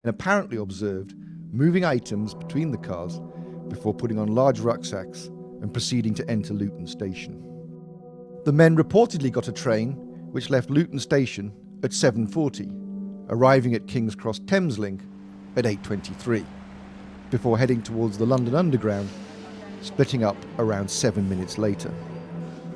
and apparently observed moving items between the cars before putting on large rucksacks and proceeding to enter Luton Station. The men reportedly got a train which left Luton Station at 7:40, arriving at King's Cross Thameslink at 8:23, before heading towards the London Underground, splitting up around 7 minutes later.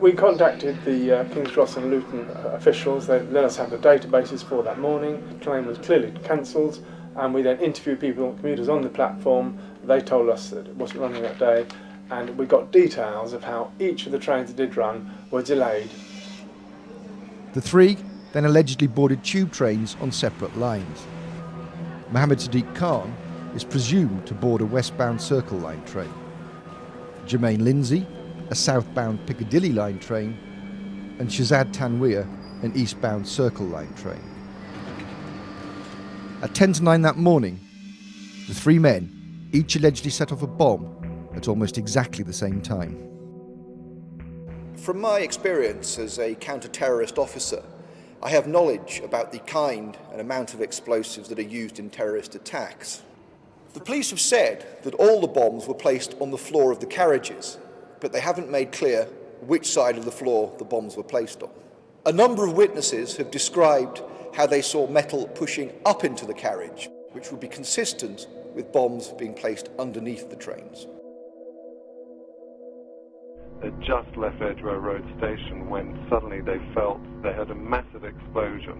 We contacted the King's Cross and Luton officials. They let us have the databases for that morning. The train was clearly cancelled, and we then interviewed commuters on the platform. They told us that it wasn't running that day, and we got details of how each of the trains that did run were delayed. The three then allegedly boarded tube trains on separate lines. Mohammed Sadiq Khan is presumed to board a westbound Circle Line train. Jermaine Lindsay, a southbound Piccadilly Line train, and Shazad Tanweer, an eastbound Circle Line train. At 10 to 9 that morning, the three men each allegedly set off a bomb at almost exactly the same time. From my experience as a counter-terrorist officer, I have knowledge about the kind and amount of explosives that are used in terrorist attacks. The police have said that all the bombs were placed on the floor of the carriages, but they haven't made clear which side of the floor the bombs were placed on. A number of witnesses have described how they saw metal pushing up into the carriage, which would be consistent with bombs being placed underneath the trains. They just left Edgware Road Station when suddenly they felt they had a massive explosion.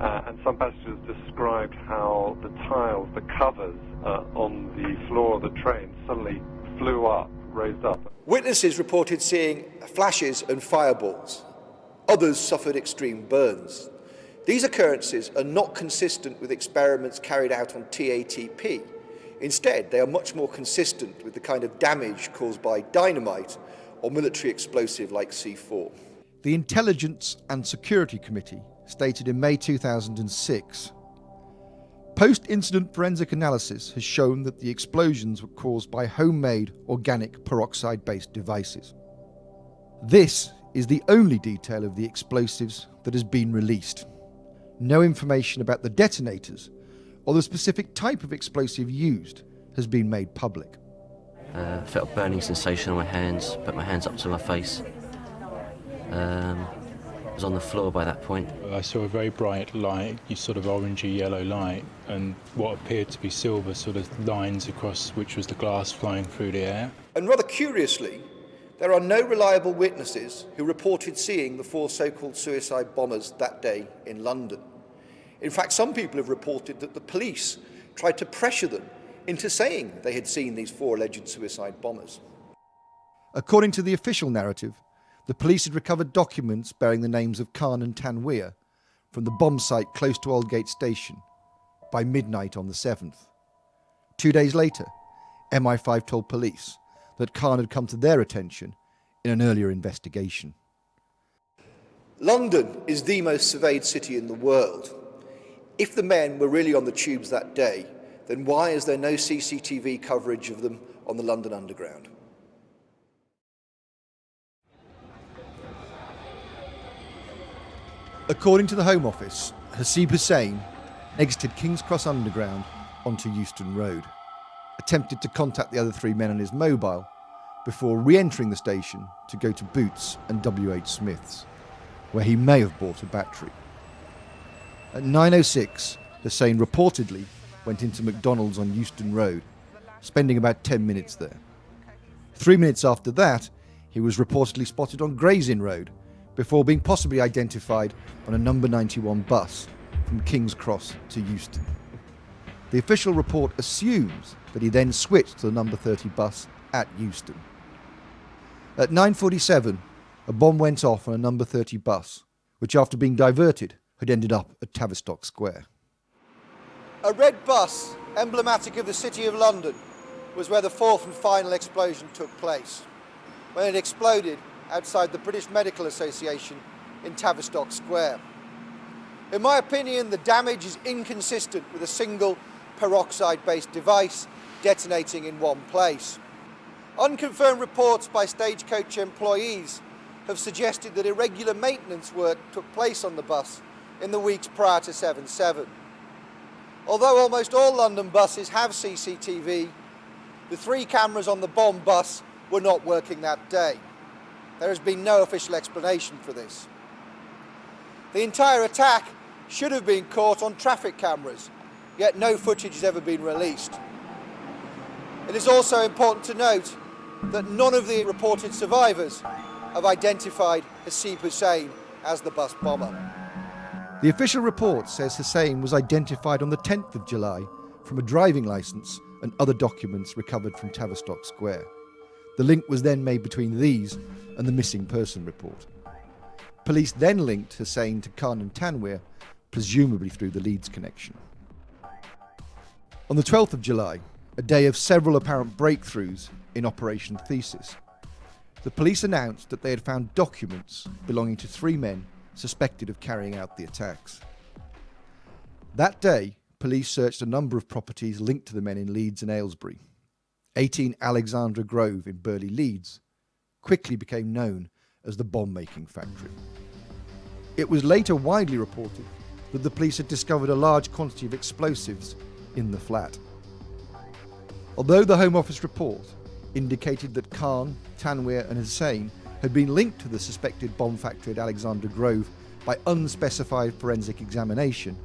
And some passengers described how the tiles, the covers on the floor of the train suddenly flew up, raised up. Witnesses reported seeing flashes and fireballs. Others suffered extreme burns. These occurrences are not consistent with experiments carried out on TATP. Instead, they are much more consistent with the kind of damage caused by dynamite or military explosive like C4. The Intelligence and Security Committee stated in May 2006, post-incident forensic analysis has shown that the explosions were caused by homemade organic peroxide-based devices. This is the only detail of the explosives that has been released. No information about the detonators or the specific type of explosive used has been made public. I felt a burning sensation on my hands, put my hands up to my face. I was on the floor by that point. I saw a very bright light, sort of orangey yellow light, and what appeared to be silver sort of lines across which was the glass flying through the air. And rather curiously, there are no reliable witnesses who reported seeing the four so-called suicide bombers that day in London. In fact, some people have reported that the police tried to pressure them into saying they had seen these four alleged suicide bombers. According to the official narrative, the police had recovered documents bearing the names of Khan and Tanweer from the bomb site close to Aldgate Station by midnight on the 7th. 2 days later, MI5 told police that Khan had come to their attention in an earlier investigation. London is the most surveyed city in the world. If the men were really on the tubes that day, then why is there no CCTV coverage of them on the London Underground? According to the Home Office, Hasib Hussain exited King's Cross Underground onto Euston Road, attempted to contact the other three men on his mobile before re-entering the station to go to Boots and WH Smith's, where he may have bought a battery. At 9:06, Hussain reportedly went into McDonald's on Euston Road, spending about 10 minutes there. 3 minutes after that, he was reportedly spotted on Gray's Inn Road, before being possibly identified on a number 91 bus from King's Cross to Euston. The official report assumes that he then switched to the number 30 bus at Euston. At 9:47, a bomb went off on a number 30 bus, which after being diverted had ended up at Tavistock Square. A red bus, emblematic of the City of London, was where the fourth and final explosion took place, when it exploded outside the British Medical Association in Tavistock Square. In my opinion, the damage is inconsistent with a single peroxide-based device detonating in one place. Unconfirmed reports by Stagecoach employees have suggested that irregular maintenance work took place on the bus in the weeks prior to 7/7. Although almost all London buses have CCTV, the 3 cameras on the bomb bus were not working that day. There has been no official explanation for this. The entire attack should have been caught on traffic cameras, yet no footage has ever been released. It is also important to note that none of the reported survivors have identified Hasib Hussain as the bus bomber. The official report says Hussain was identified on the 10th of July from a driving licence and other documents recovered from Tavistock Square. The link was then made between these and the missing person report. Police then linked Hussain to Khan and Tanweer, presumably through the Leeds connection. On the 12th of July, a day of several apparent breakthroughs in Operation Thesis, the police announced that they had found documents belonging to 3 men suspected of carrying out the attacks. That day, police searched a number of properties linked to the men in Leeds and Aylesbury. 18 Alexandra Grove in Burley, Leeds, quickly became known as the bomb-making factory. It was later widely reported that the police had discovered a large quantity of explosives in the flat. Although the Home Office report indicated that Khan, Tanweer and Hussain had been linked to the suspected bomb factory at Alexandra Grove by unspecified forensic examination,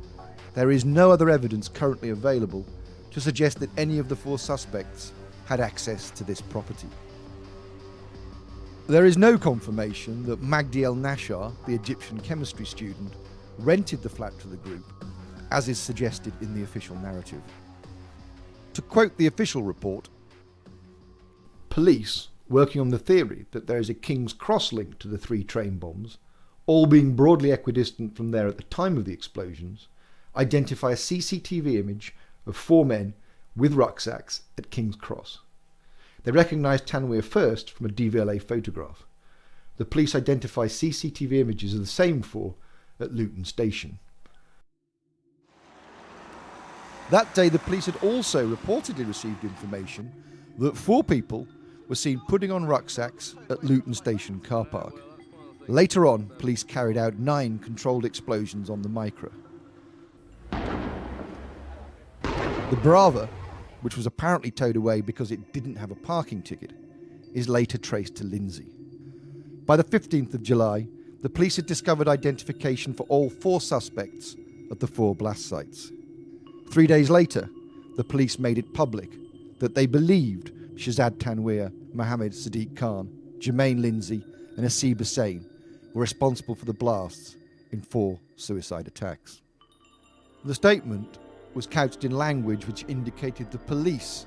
there is no other evidence currently available to suggest that any of the 4 suspects had access to this property. There is no confirmation that Magdi El Nashar, the Egyptian chemistry student, rented the flat to the group, as is suggested in the official narrative. To quote the official report, police, working on the theory that there is a King's Cross link to the 3 train bombs, all being broadly equidistant from there at the time of the explosions, identify a CCTV image of 4 men with rucksacks at King's Cross. They recognise Tanweer first from a DVLA photograph. The police identify CCTV images of the same 4 at Luton Station. That day, the police had also reportedly received information that 4 people were seen putting on rucksacks at Luton Station car park. Later on, police carried out 9 controlled explosions on the Micra. The Brava, which was apparently towed away because it didn't have a parking ticket, is later traced to Lindsay. By the 15th of July, the police had discovered identification for all 4 suspects at the 4 blast sites. 3 days later, the police made it public that they believed Shahzad Tanweer, Mohammed Sadiq Khan, Jermaine Lindsay and Hasib Hussain were responsible for the blasts in 4 suicide attacks. The statement was couched in language which indicated the police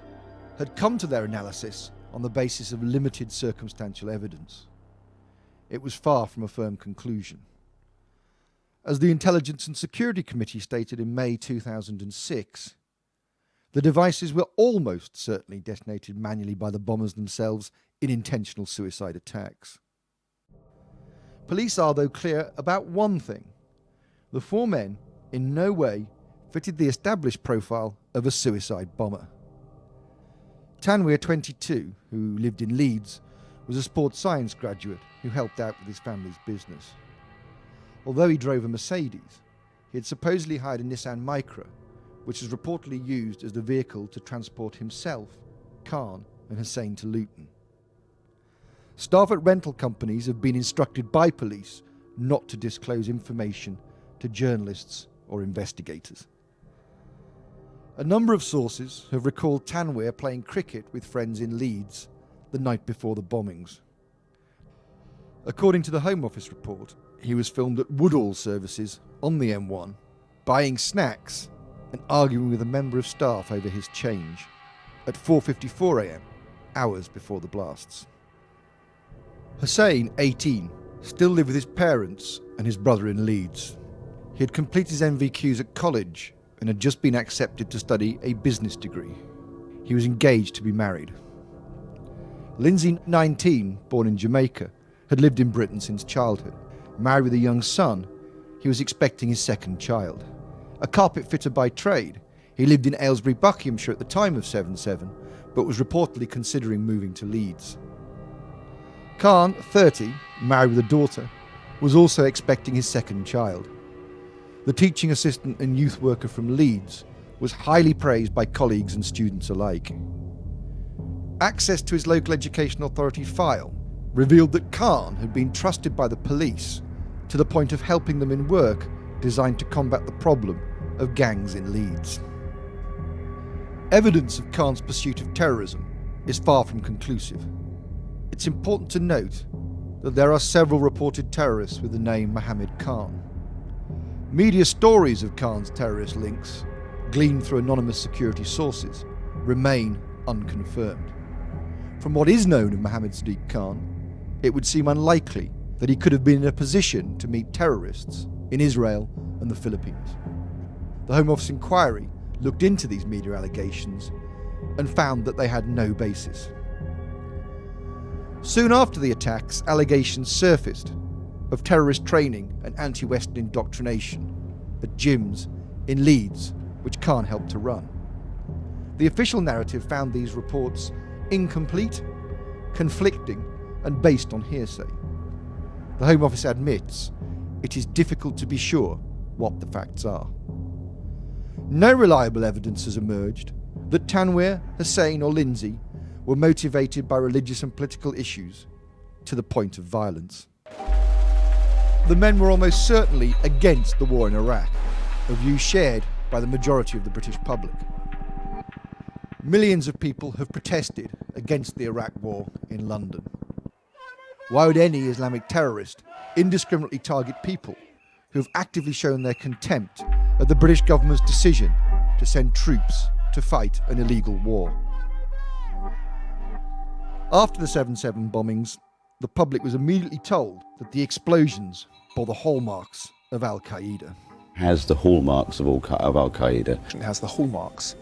had come to their analysis on the basis of limited circumstantial evidence. It was far from a firm conclusion. As the Intelligence and Security Committee stated in May 2006, the devices were almost certainly detonated manually by the bombers themselves in intentional suicide attacks. Police are, though, clear about one thing. The 4 men in no way fitted the established profile of a suicide bomber. Tanweer, 22, who lived in Leeds, was a sports science graduate who helped out with his family's business. Although he drove a Mercedes, he had supposedly hired a Nissan Micra, which was reportedly used as the vehicle to transport himself, Khan and Hussain to Luton. Staff at rental companies have been instructed by police not to disclose information to journalists or investigators. A number of sources have recalled Tanweer playing cricket with friends in Leeds the night before the bombings. According to the Home Office report, he was filmed at Woodall services on the M1, buying snacks and arguing with a member of staff over his change at 4:54 a.m, hours before the blasts. Hussain, 18, still lived with his parents and his brother in Leeds. He had completed his NVQs at college and had just been accepted to study a business degree. He was engaged to be married. Lindsay, 19, born in Jamaica, had lived in Britain since childhood. Married with a young son, he was expecting his 2nd child. A carpet fitter by trade, he lived in Aylesbury, Buckinghamshire at the time of 7/7, but was reportedly considering moving to Leeds. Khan, 30, married with a daughter, was also expecting his 2nd child. The teaching assistant and youth worker from Leeds was highly praised by colleagues and students alike. Access to his local education authority file revealed that Khan had been trusted by the police to the point of helping them in work designed to combat the problem of gangs in Leeds. Evidence of Khan's pursuit of terrorism is far from conclusive. It's important to note that there are several reported terrorists with the name Mohammed Khan. Media stories of Khan's terrorist links, gleaned through anonymous security sources, remain unconfirmed. From what is known of Mohammed Sadiq Khan, it would seem unlikely that he could have been in a position to meet terrorists in Israel and the Philippines. The Home Office inquiry looked into these media allegations and found that they had no basis. Soon after the attacks, allegations surfaced of terrorist training and anti-Western indoctrination at gyms in Leeds, which Khan helped to run. The official narrative found these reports incomplete, conflicting, and based on hearsay. The Home Office admits it is difficult to be sure what the facts are. No reliable evidence has emerged that Tanweer, Hussein, or Lindsay were motivated by religious and political issues to the point of violence. The men were almost certainly against the war in Iraq, a view shared by the majority of the British public. Millions of people have protested against the Iraq war in London. Why would any Islamic terrorist indiscriminately target people who have actively shown their contempt at the British government's decision to send troops to fight an illegal war? After the 7/7 bombings, the public was immediately told that the explosions bore the hallmarks of Al-Qaeda. Has the hallmarks of Al-Qaeda. It has the hallmarks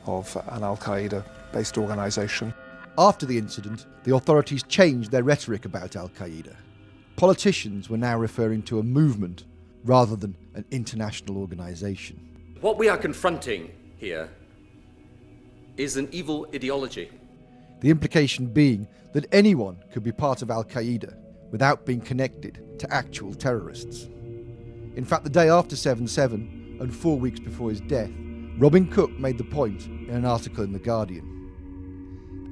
of an Al-Qaeda-based organisation. After the incident, the authorities changed their rhetoric about Al-Qaeda. Politicians were now referring to a movement rather than an international organisation. What we are confronting here is an evil ideology. The implication being that anyone could be part of Al-Qaeda without being connected to actual terrorists. In fact, the day after 7/7 and 4 weeks before his death, Robin Cook made the point in an article in The Guardian.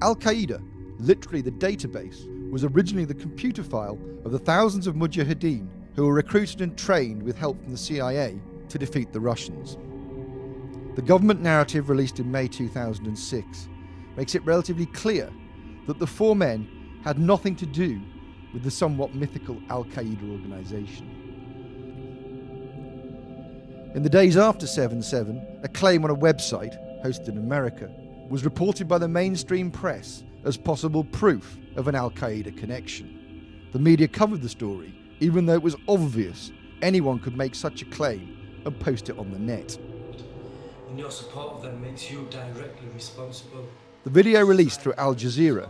Al-Qaeda, literally the database, was originally the computer file of the thousands of mujahideen who were recruited and trained with help from the CIA to defeat the Russians. The government narrative released in May 2006 makes it relatively clear that the four men had nothing to do with the somewhat mythical Al-Qaeda organisation. In the days after 7/7, a claim on a website, hosted in America, was reported by the mainstream press as possible proof of an Al-Qaeda connection. The media covered the story, even though it was obvious anyone could make such a claim and post it on the net. And your support of them makes you directly responsible. The video released through Al Jazeera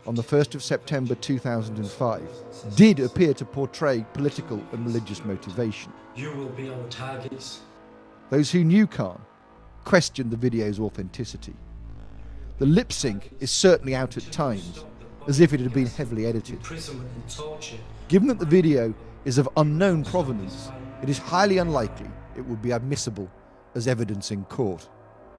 on the 1st of September 2005 did appear to portray political and religious motivation. You will be our targets. Those who knew Khan questioned the video's authenticity. The lip sync is certainly out at times, as if it had been heavily edited. Imprisonment and torture. Given that the video is of unknown provenance, it is highly unlikely it would be admissible as evidence in court.